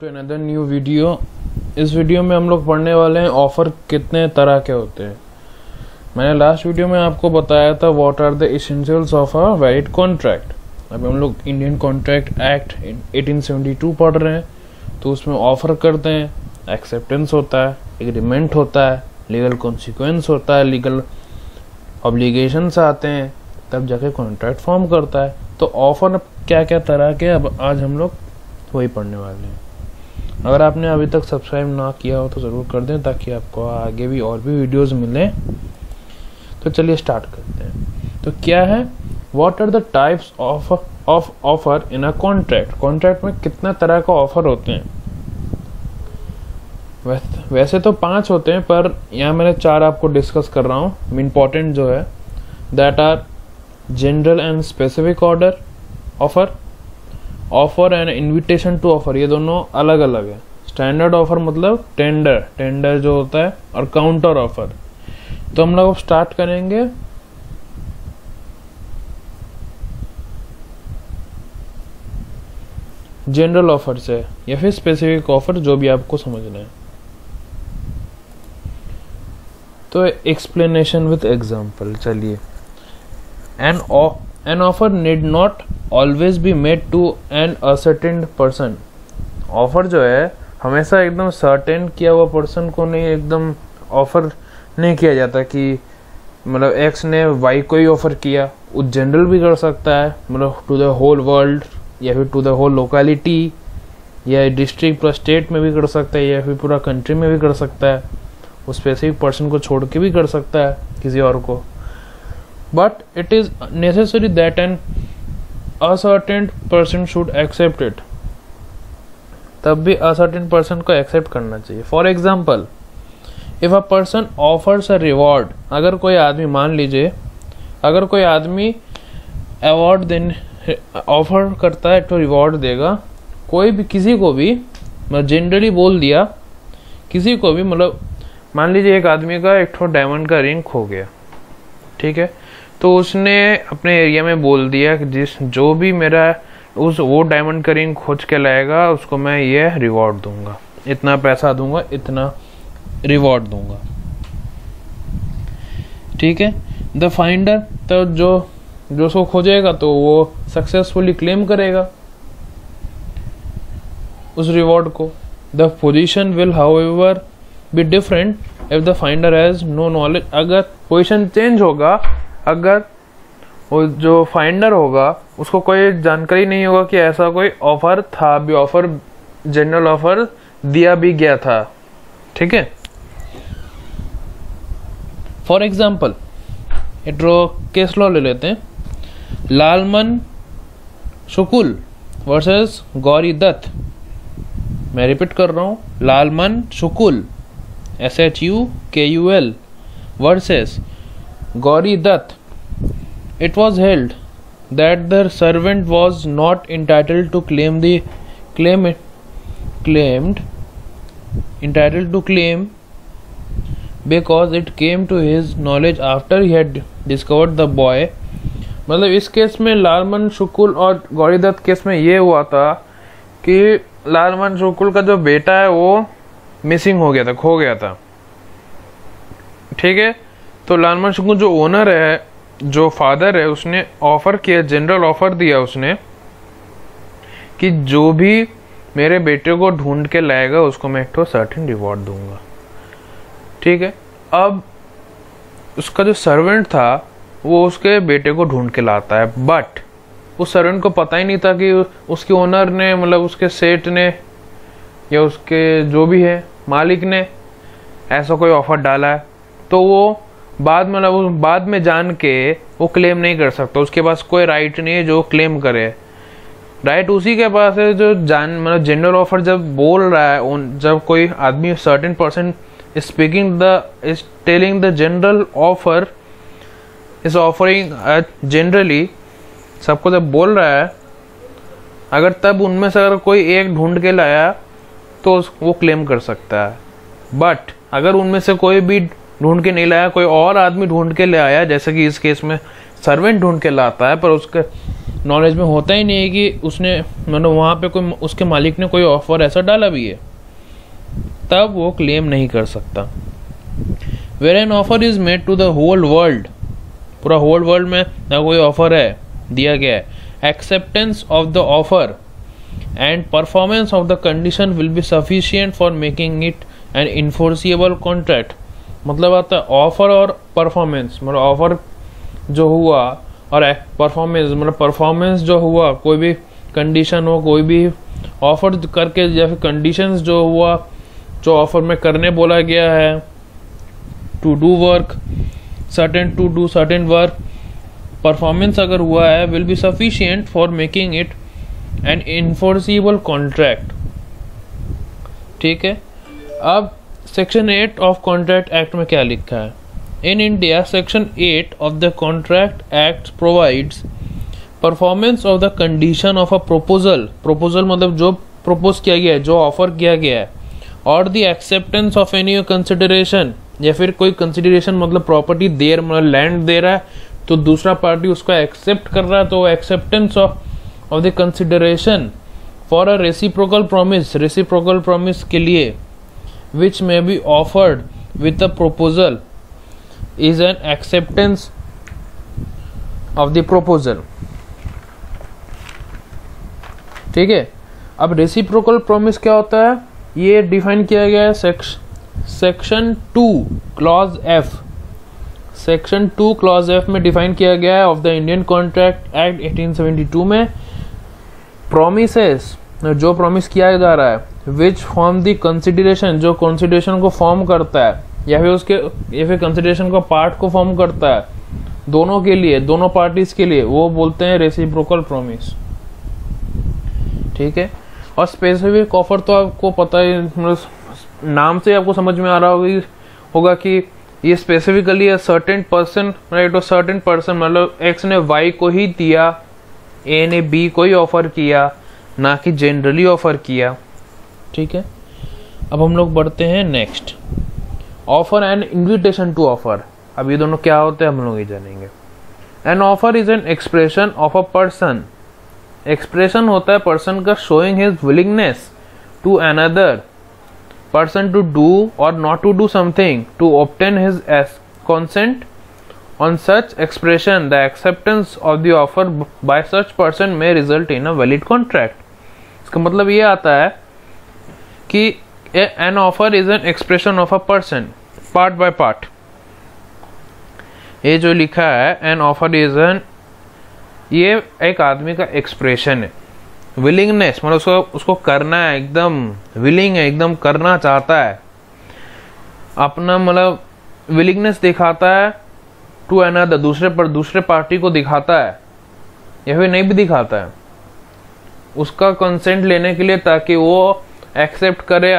To another new video. इस video में हम लोग पढ़ने वाले हैं ऑफर कितने तरह के होते हैं। मैंने लास्ट वीडियो में आपको बताया था what are the essentials of a valid contract. अब हम लोग इंडियन कॉन्ट्रैक्ट एक्ट 1872 पढ़ रहे हैं, तो उसमें ऑफर करते हैं, एक्सेप्टेंस होता है, एग्रीमेंट होता है, लीगल कॉन्सिक्वेंस होता है, लीगल ऑब्लिगेशंस आते हैं, तब जाके कॉन्ट्रैक्ट फॉर्म करता है। तो ऑफर क्या क्या तरह के अब आज हम लोग वही पढ़ने वाले हैं। अगर आपने अभी तक सब्सक्राइब ना किया हो तो ज़रूर कर दें, ताकि आपको आगे भी और भी वीडियोस मिलें। तो चलिए स्टार्ट करते हैं। तो क्या है, what are the types of offer in a contract. Contract में कितना तरह का ऑफर होते हैं। वैसे तो 5 होते हैं, पर यहाँ मैंने 4 आपको डिस्कस कर रहा हूँ। इम्पॉर्टेंट जो है that are general and specific order offer, offer and invitation to offer. ये दोनों अलग अलग है। स्टैंडर्ड ऑफर मतलब टेंडर जो होता है, और काउंटर ऑफर। तो हम लोग स्टार्ट करेंगे जनरल ऑफर से, या फिर स्पेसिफिक ऑफर, जो भी आपको समझना है। तो एक्सप्लेनेशन विद एग्जांपल। चलिए, an offer need not always be made to an ascertained person। Offer जो है हमेशा एकदम सर्टेन किया हुआ पर्सन को नहीं, एकदम ऑफर नहीं किया जाता कि मतलब एक्स ने वाई को ही ऑफर किया। वो जनरल भी कर सकता है, मतलब टू द होल वर्ल्ड, या फिर टू द होल लोकेलिटी, या डिस्ट्रिक्ट पूरा स्टेट में भी कर सकता है, या फिर पूरा कंट्री में भी कर सकता है। वो स्पेसिफिक पर्सन को छोड़ के भी कर सकता है किसी और को। But it is necessary that an ascertained person should accept it। तब भी ascertained person को accept करना चाहिए। For example, if a person offers a reward, अगर कोई आदमी, मान लीजिए अगर कोई आदमी अवार्ड देने ऑफर करता है, तो रिवॉर्ड देगा कोई भी, किसी को भी, मतलब जनरली बोल दिया, किसी को भी, मतलब मान लीजिए एक आदमी का एक डायमंड का रिंग खो गया, ठीक है। तो उसने अपने एरिया में बोल दिया कि जो भी मेरा वो डायमंड का रिंग खोज के लाएगा, उसको मैं ये रिवॉर्ड दूंगा, इतना पैसा दूंगा, इतना रिवॉर्ड दूंगा, ठीक है। द फाइंडर, तो जो उसको खोजेगा तो वो सक्सेसफुली क्लेम करेगा उस रिवॉर्ड को। The position will however be different if the finder has no knowledge. अगर पोजीशन चेंज होगा, अगर वो जो फाइंडर होगा उसको कोई जानकारी नहीं होगा कि ऐसा कोई ऑफर था, भी ऑफर जनरल ऑफर दिया भी गया था, ठीक है। फॉर एग्जाम्पल, एक केस लॉ ले लेते हैं। लालमन शुकुल वर्सेस गौरी दत्त। मैं रिपीट कर रहा हूं, Lalman Shukul SHUKUL versus Gauri Dutt. It was held that the servant was not entitled to claim because it came to his knowledge after he had discovered the boy। मतलब इस केस में लालमन शुकुल और गौरी दत्त केस में ये हुआ था कि लालमन शुकुल का जो बेटा है वो मिसिंग हो गया था, खो गया था, ठीक है। तो लालमन शुकुल जो ओनर है, जो फादर है, उसने ऑफर किया, जनरल ऑफर दिया उसने कि जो भी मेरे बेटे को ढूंढ के लाएगा उसको मैं एक तो सर्टेन रिवॉर्ड दूंगा, ठीक है। अब उसका जो सर्वेंट था वो उसके बेटे को ढूंढ के लाता है, बट उस सर्वेंट को पता ही नहीं था कि उसके ओनर ने, मतलब उसके सेठ ने, या उसके जो भी है मालिक ने ऐसा कोई ऑफर डाला है। तो वो बाद में जान के वो क्लेम नहीं कर सकता। उसके पास कोई राइट नहीं है जो क्लेम करे। राइट उसी के पास है जो मतलब जनरल ऑफर जब बोल रहा है, जब कोई आदमी certain person is telling the general offer, is offering generally, सबको जब बोल रहा है, अगर तब उनमें से अगर कोई एक ढूंढ के लाया तो वो क्लेम कर सकता है। बट अगर उनमें से कोई भी ढूंढ के नहीं लाया, कोई और आदमी ढूंढ के ले आया, जैसे कि इस केस में सर्वेंट ढूंढ के लाता है, पर नॉलेज में होता ही नहीं है कि उसने मतलब वहाँ पे कोई उसके मालिक ने कोई ऑफर ऐसा डाला भी है, तब वो क्लेम नहीं कर सकता। Where an offer is made to the whole world, पूरा होल वर्ल्ड में ना कोई ऑफर है दिया गया है, acceptance of the offer and performance of the condition will be sufficient for making it an enforceable contract. मतलब आता है ऑफर और परफॉर्मेंस, मतलब ऑफर जो हुआ और परफॉर्मेंस, मतलब परफॉर्मेंस जो हुआ, कोई भी कंडीशन हो, कोई भी ऑफर करके या फिर कंडीशंस जो हुआ, जो ऑफर में करने बोला गया है, to do work to do certain work, performance अगर हुआ है, will be sufficient for making it an enforceable contract. ठीक है, अब सेक्शन 8 ऑफ कॉन्ट्रैक्ट एक्ट में क्या लिखा है? In India section 8 of the contract act provides performance of the condition of a proposal, proposal मतलब जो प्रपोज किया गया है, जो ऑफर किया गया है, और the acceptance of any consideration, या फिर कोई कंसिडरेशन मतलब प्रॉपर्टी दे, मतलब लैंड दे रहा है तो दूसरा पार्टी उसको एक्सेप्ट कर रहा है, तो acceptance of the consideration for a reciprocal promise, reciprocal promise के लिए, which may be offered with a proposal is an acceptance of the proposal। ठीक है, अब रेसिप्रोकल प्रॉमिस क्या होता है ये डिफाइन किया गया है section 2 clause F, section 2 clause F में डिफाइन किया गया है of the Indian contract act 1872 में। प्रोमिसेस, जो प्रॉमिस किया जा रहा है, विच फॉर्म द कंसिडरेशन, जो कंसिडरेशन को फॉर्म करता है या फिर कंसिडरेशन का पार्ट को फॉर्म करता है दोनों के लिए, दोनों पार्टीज के लिए, वो बोलते हैं रेसिप्रोकल प्रॉमिस। ठीक है, और स्पेसिफिक ऑफर तो आपको पता है, मतलब नाम से आपको समझ में आ रहा होगा कि ये specifically certain person, right, certain person मतलब एक्स ने वाई को ही दिया, ए ने बी को ही ऑफर किया, ना कि जनरली ऑफर किया। ठीक है, अब हम लोग बढ़ते हैं next, offer and invitation to offer. अब ये दोनों क्या होते हैं हम लोग ये जानेंगे। An offer is an expression of a person, expression होता है पर्सन का showing his willingness to another person to do और not to do something to obtain his consent. On such expression, the acceptance of the offer by such person may result in a valid contract। इसका मतलब ये आता है कि an offer is an expression of a person, part by part। ये जो लिखा है an offer is an, ये एक आदमी का एक्सप्रेशन है, विलिंगनेस मतलब उसको करना है, एकदम विलिंग है, एकदम करना चाहता है, अपना मतलब विलिंगनेस दिखाता है टू अनदर, दूसरे पार्टी को दिखाता है या फिर नहीं भी दिखाता है, उसका कंसेंट लेने के लिए, ताकि वो एक्सेप्ट करे,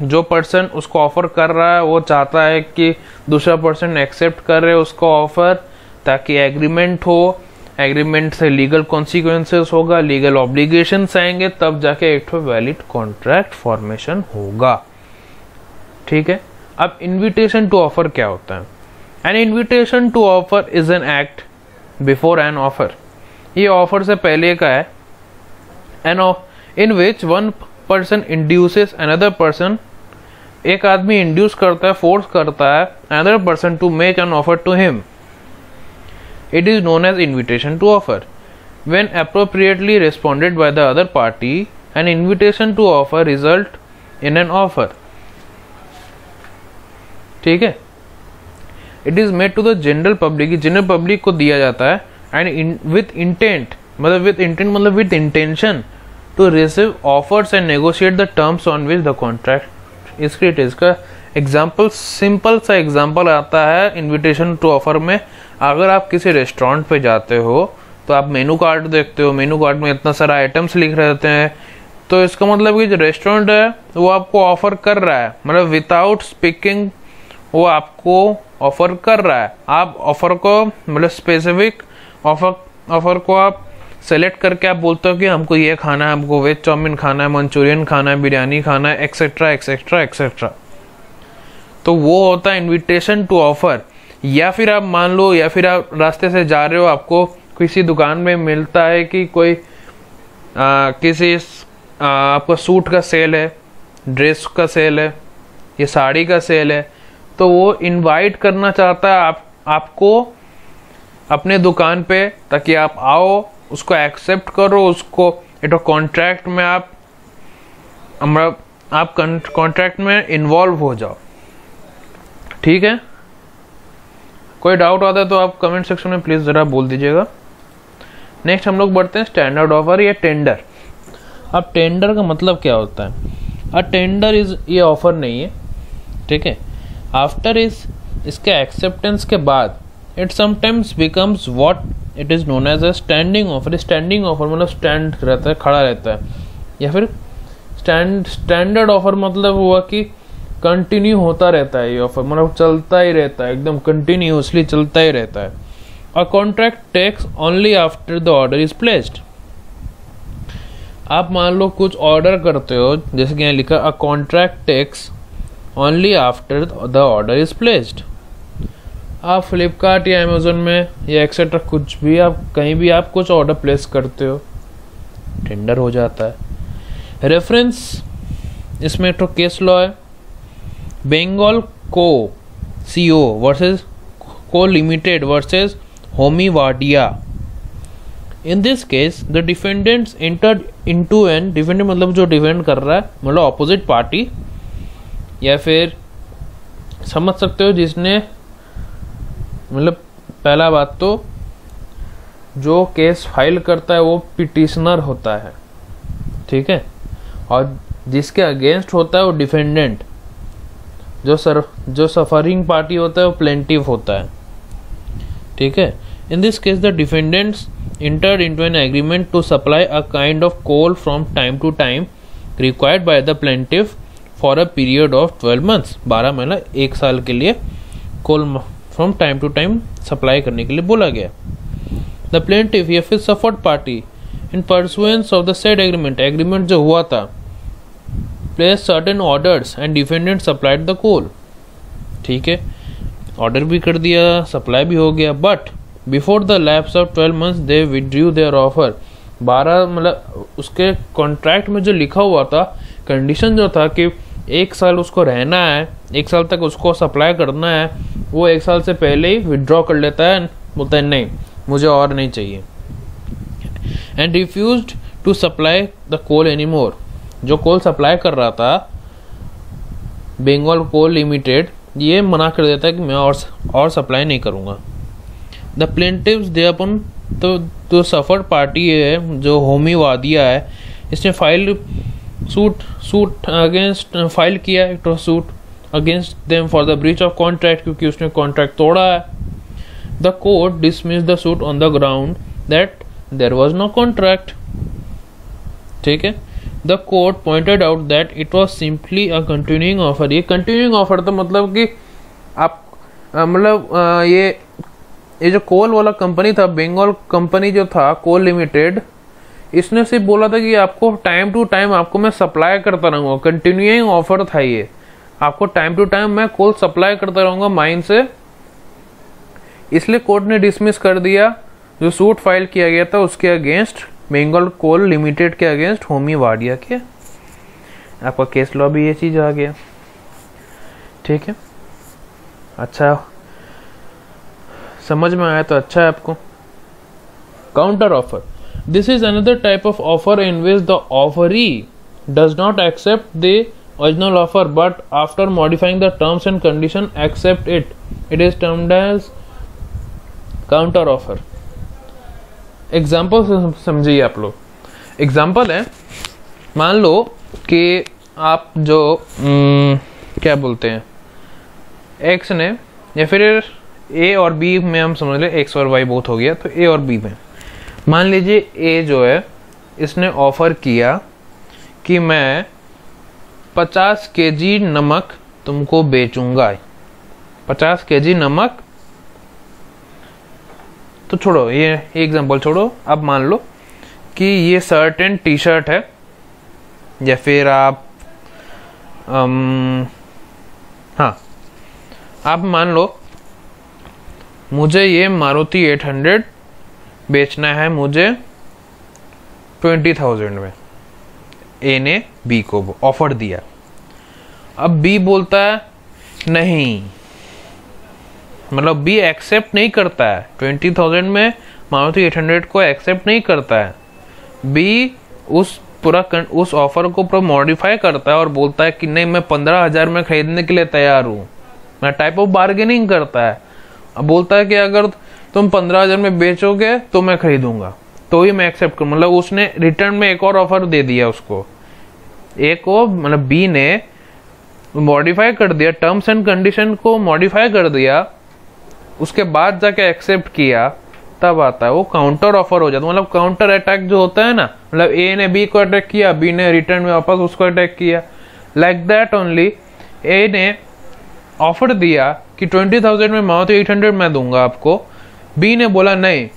जो पर्सन उसको ऑफर कर रहा है वो चाहता है कि दूसरा पर्सन एक्सेप्ट करे उसको ऑफर, ताकि एग्रीमेंट हो, एग्रीमेंट से लीगल कॉन्सिक्वेंसेस होगा, लीगल ऑब्लिगेशंस आएंगे, तब जाके एक वैलिड कॉन्ट्रैक्ट फॉर्मेशन होगा। ठीक है, अब इन्विटेशन टू ऑफर क्या होता है? An invitation to offer is an act before an offer। ये ऑफर से पहले का है, in which one person induces another person, एक आदमी इंड्यूस करता है, फोर्स करता है another person to make an offer to him। It is known as invitation to offer। When appropriately responded by the other party, an invitation to offer result in an offer। ठीक है, it is made to the general public, general public को दिया जाता है, and with intent मतलब with intention to receive offers and negotiate the terms on which the contract is created. इसका example, simple सा example आता है इन्विटेशन टू ऑफर में। अगर आप किसी रेस्टोरेंट पे जाते हो तो आप मेनू कार्ड देखते हो, मेनू कार्ड में इतना सारा आइटम्स लिख रहते हैं, तो इसका मतलब कि जो रेस्टोरेंट है वो आपको ऑफर कर रहा है, मतलब विदाउट स्पीकिंग वो आपको ऑफर कर रहा है। आप ऑफर को मतलब स्पेसिफिक ऑफर को आप सेलेक्ट करके आप बोलते हो कि हमको ये खाना है, हमको वेज चाउमीन खाना है, मंचूरियन खाना है, बिरयानी खाना है, एक्सेट्रा एक्सेट्रा एक्सेट्रा। तो वो होता है इनविटेशन टू ऑफर। या फिर आप मान लो, या फिर आप रास्ते से जा रहे हो, आपको किसी दुकान में मिलता है कि कोई किसी आपका सूट का सेल है, ड्रेस का सेल है, ये साड़ी का सेल है, तो वो इनवाइट करना चाहता है आपको अपने दुकान पे, ताकि आप आओ, उसको एक्सेप्ट करो, उसको एक कॉन्ट्रैक्ट में आप कॉन्ट्रैक्ट में इन्वॉल्व हो जाओ। ठीक है, कोई डाउट आता है तो आप कमेंट सेक्शन में प्लीज जरा बोल दीजिएगा। नेक्स्ट हम लोग बढ़ते हैं स्टैंडर्ड ऑफर या टेंडर। अब टेंडर का मतलब क्या होता है? अ टेंडर इज, ये ऑफर नहीं है, ठीक है। आफ्टर इसके एक्सेप्टेंस के बाद it sometimes becomes what it is known as a standing offer. Standing offer मतलब स्टैंड रहता है, खड़ा रहता है, या फिर स्टैंडर्ड ऑफर मतलब हुआ कि कंटिन्यू होता रहता है, ये ऑफर मतलब चलता ही रहता है, एकदम कंटिन्यूसली चलता ही रहता है। A contract takes only after the order is placed. आप मान लो कुछ ऑर्डर करते हो, जैसे कि यहाँ लिखा a contract takes only after the order is placed. आप फ्लिपकार्ट या अमेजोन में या एक्सेट्रा कुछ भी, आप कहीं भी आप कुछ ऑर्डर प्लेस करते हो, टेंडर हो जाता है। रेफरेंस इसमें तो केस लॉ है, बंगाल को CO versus co limited versus Homi Wadia. In this case the defendants entered into an, defendant मतलब जो डिफेंड कर रहा है, मतलब ऑपोजिट पार्टी, या फिर समझ सकते हो जिसने, मतलब पहला बात तो जो केस फाइल करता है वो पिटिशनर होता है, ठीक है, और जिसके अगेंस्ट होता है वो डिफेंडेंट, जो सफरिंग पार्टी होता है वो प्लेंटिफ होता है, ठीक है। इन this case the defendants entered into an agreement to supply a kind of coal from time to time required by the plaintiff for a period of 12 months। 12 महीना, 1 साल के लिए coal from time to time supply करने के लिए बोला गया। The plaintiff या फिर suffered party in pursuance of the said agreement जो हुआ था, place certain orders and defendant supplied the coal. ठीक है, ऑर्डर भी कर दिया, सप्लाई भी हो गया, but before the lapse of 12 months they withdrew their offer. 12 मतलब उसके कॉन्ट्रैक्ट में जो लिखा हुआ था, कंडीशन जो था कि 1 साल उसको रहना है, 1 साल तक उसको सप्लाई करना है, वो 1 साल से पहले ही विड्रॉ कर लेता है, बोलता है नहीं मुझे और नहीं चाहिए। And refused to supply the coal any more. जो कोल सप्लाई कर रहा था बंगाल कोल लिमिटेड, ये मना कर देता है कि मैं और सप्लाई नहीं करूँगा। द प्लेंटिव्स दे अपन तो सफर्ड पार्टी है जो होमी वादिया है, इसने सूट अगेंस्ट फाइल किया एक तो suit against them for the breach of contract, क्योंकि उसने कॉन्ट्रैक्ट तोड़ा है। The court dismiss the suit on the ground that there was no contract. ठीक है, the court pointed out that it was simply a continuing offer. ये continuing offer था, मतलब कि आप मतलब ये जो कोल वाला कंपनी था, बंगाल कंपनी जो था कोल लिमिटेड, इसने सिर्फ बोला था कि आपको टाइम टू टाइम आपको मैं सप्लाई करता रहूँगा। कंटिन्यूइंग ऑफर था ये, आपको टाइम टू टाइम मैं कोल सप्लाई करता रहूँगा माइन से। इसलिए कोर्ट ने डिसमिस कर दिया जो सूट फाइल किया गया था उसके अगेंस्ट, बंगाल कोल लिमिटेड के अगेंस्ट होमी वाडिया के। आपका केस लॉ भी ये चीज आ गया। ठीक है, अच्छा समझ में आया तो अच्छा है आपको। Counter offer, this is another type of offer in which the offeree does not accept the original offer but after modifying the terms and condition accept it. It is termed as counter offer. Example समझिए आप लोग। Example है, मान लो कि आप जो क्या बोलते हैं एक्स ने, या फिर ए और बी में हम समझ ले, एक्स और वाई बोथ हो गया, तो ए और बी में मान लीजिए ए जो है इसने ऑफर किया कि मैं 50 kg नमक तुमको बेचूंगा। 50 kg नमक, तो छोड़ो ये एग्जांपल छोड़ो, अब मान लो कि ये शर्ट एंड टी शर्ट है, या फिर आप हाँ आप मान लो मुझे ये मारुति 800 बेचना है मुझे 20,000 में। ए ने बी को ऑफर दिया। अब बी बोलता है नहीं, मतलब बी एक्सेप्ट नहीं करता है 20,000 में मारुति 800 को एक्सेप्ट नहीं करता है। बी उस ऑफर को पूरा मॉडिफाई करता है और बोलता है कि नहीं, मैं 15,000 में खरीदने के लिए तैयार हूँ। मैं टाइप ऑफ बार्गेनिंग करता है। अब बोलता है कि अगर तुम 15,000 में बेचोगे तो मैं खरीदूंगा, तो ही मैं एक्सेप्ट करूँ। मतलब उसने रिटर्न में एक और ऑफर दे दिया उसको, एक को मतलब बी ने मॉडिफाई कर दिया, टर्म्स एंड कंडीशन को मॉडिफाई कर दिया, उसके बाद जाके एक्सेप्ट किया, तब आता है वो काउंटर ऑफर हो जाता है। मतलब काउंटर अटैक जो होता है ना, मतलब ए ने बी को अटैक किया, बी ने रिटर्न में वापस उसको अटैक किया। लाइक दैट ओनली ए ने ऑफर दिया कि 20,000 में मारुति 800 मैं दूंगा आपको। बी ने बोला नहीं,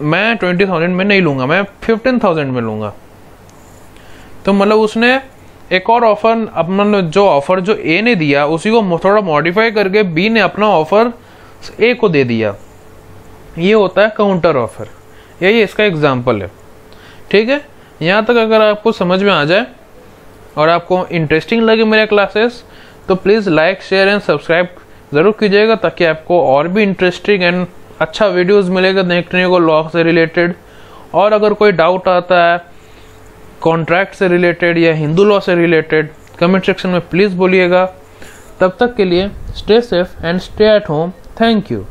मैं 20,000 में नहीं लूंगा, मैं 15,000 में लूंगा। तो मतलब उसने एक और ऑफर अपना जो ऑफर जो ए ने दिया उसी को थोड़ा मॉडिफाई करके बी ने अपना ऑफर ए को दे दिया। ये होता है काउंटर ऑफर। यही इसका एग्जाम्पल है। ठीक है, यहाँ तक अगर आपको समझ में आ जाए और आपको इंटरेस्टिंग लगे मेरे क्लासेस, तो please like, share and subscribe ज़रूर कीजिएगा, ताकि आपको और भी इंटरेस्टिंग एंड अच्छा वीडियोस मिलेगा देखने को लॉ से रिलेटेड। और अगर कोई डाउट आता है कॉन्ट्रैक्ट से रिलेटेड या हिंदू लॉ से रिलेटेड, कमेंट सेक्शन में प्लीज़ बोलिएगा। तब तक के लिए stay safe and stay at home. Thank you.